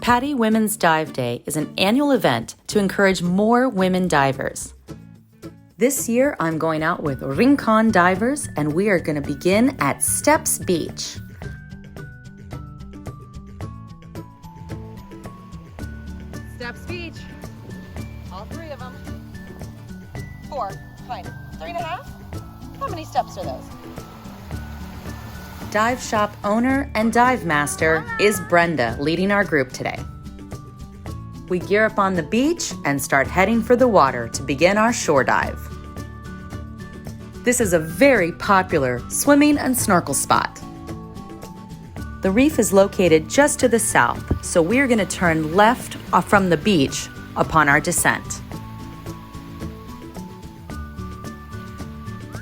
PADI Women's Dive Day is an annual event to encourage more women divers. This year, I'm going out with Rincon divers, and we are going to begin at Steps Beach. Steps Beach. All three of them. 4, fine. 3.5? How many steps are those? Dive shop owner and dive master is Brenda, leading our group today. We gear up on the beach and start heading for the water to begin our shore dive. This is a very popular swimming and snorkel spot. The reef is located just to the south, so we're going to turn left from the beach upon our descent.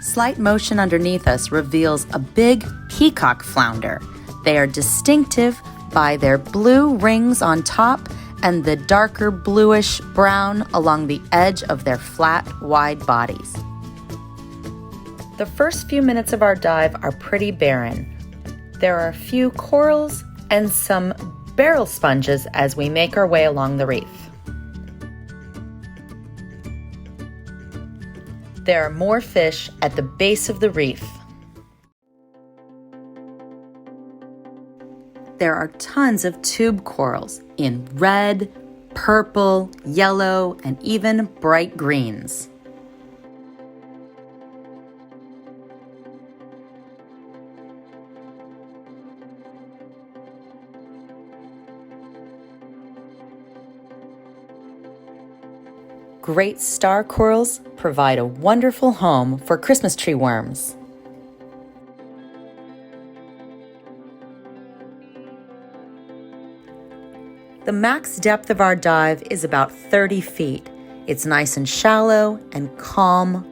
Slight motion underneath us reveals a big peacock flounder. They are distinctive by their blue rings on top and the darker bluish brown along the edge of their flat, wide bodies. The first few minutes of our dive are pretty barren. There are a few corals and some barrel sponges as we make our way along the reef. There are more fish at the base of the reef. There are tons of tube corals in red, purple, yellow, and even bright greens. Great star corals provide a wonderful home for Christmas tree worms. The max depth of our dive is about 30 feet. It's nice and shallow and calm.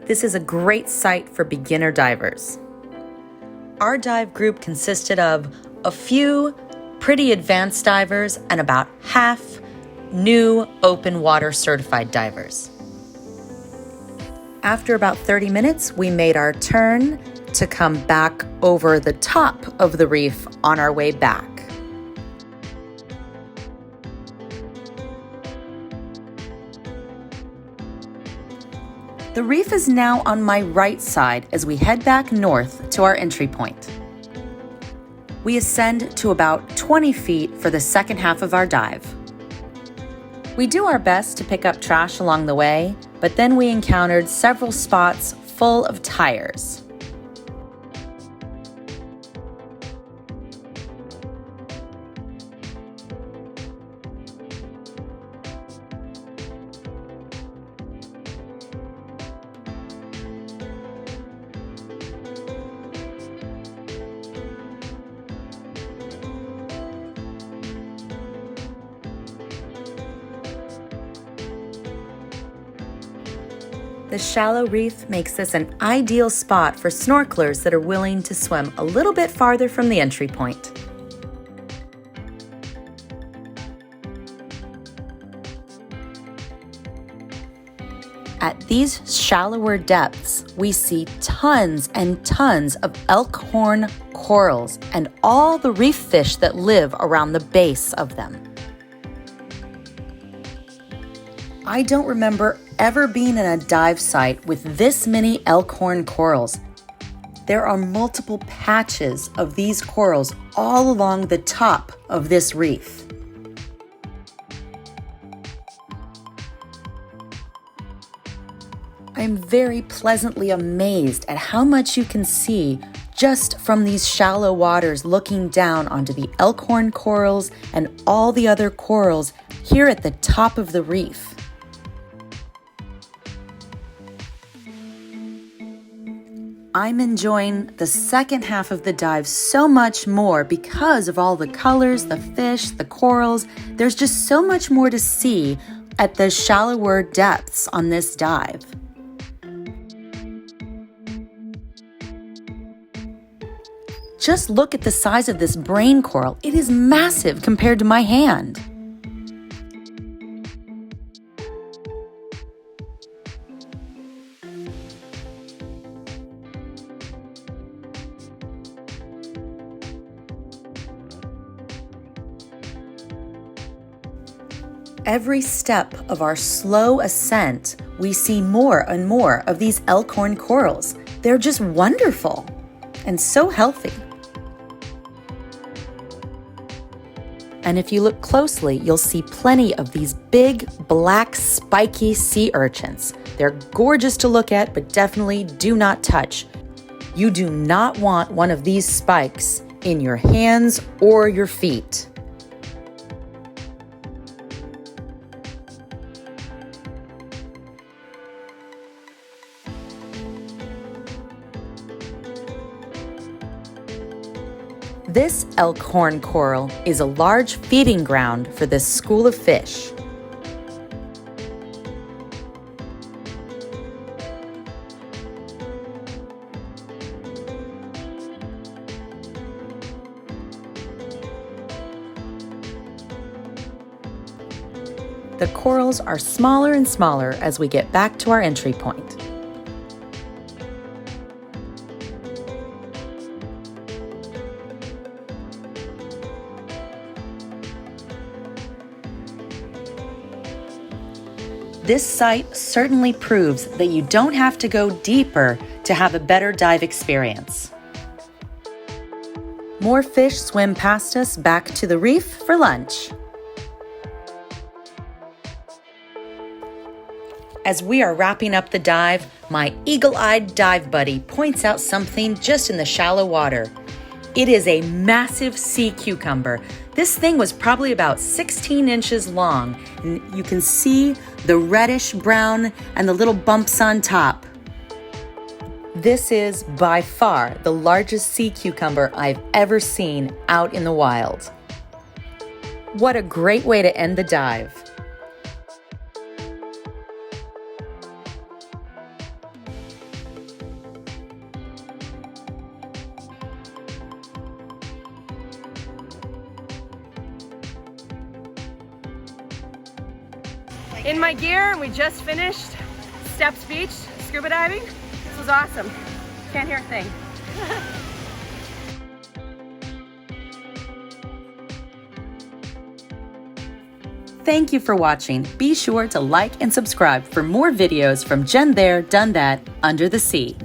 This is a great site for beginner divers. Our dive group consisted of a few pretty advanced divers and about half new open water certified divers. After about 30 minutes, we made our turn to come back over the top of the reef on our way back. The reef is now on my right side as we head back north to our entry point. We ascend to about 20 feet for the second half of our dive. We do our best to pick up trash along the way, but then we encountered several spots full of tires. The shallow reef makes this an ideal spot for snorkelers that are willing to swim a little bit farther from the entry point. At these shallower depths, we see tons and tons of elk horn corals and all the reef fish that live around the base of them. I don't remember ever being in a dive site with this many elk horn corals. There are multiple patches of these corals all along the top of this reef. I'm very pleasantly amazed at how much you can see just from these shallow waters looking down onto the elk horn corals and all the other corals here at the top of the reef. I'm enjoying the second half of the dive so much more because of all the colors, the fish, the corals. There's just so much more to see at the shallower depths on this dive. Just look at the size of this brain coral. It is massive compared to my hand. Every step of our slow ascent, we see more and more of these elk horn corals. They're just wonderful and so healthy. And if you look closely, you'll see plenty of these big, black, spiky sea urchins. They're gorgeous to look at, but definitely do not touch. You do not want one of these spikes in your hands or your feet. This elk horn coral is a large feeding ground for this school of fish. The corals are smaller and smaller as we get back to our entry point. This site certainly proves that you don't have to go deeper to have a better dive experience. More fish swim past us back to the reef for lunch. As we are wrapping up the dive, my eagle-eyed dive buddy points out something just in the shallow water. It is a massive sea cucumber. This thing was probably about 16 inches long, and you can see the reddish brown and the little bumps on top. This is by far the largest sea cucumber I've ever seen out in the wild. What a great way to end the dive. In my gear, and we just finished Steps Beach scuba diving. This was awesome. Can't hear a thing. Thank you for watching. Be sure to like and subscribe for more videos from Jen There, Done That, Under the Sea.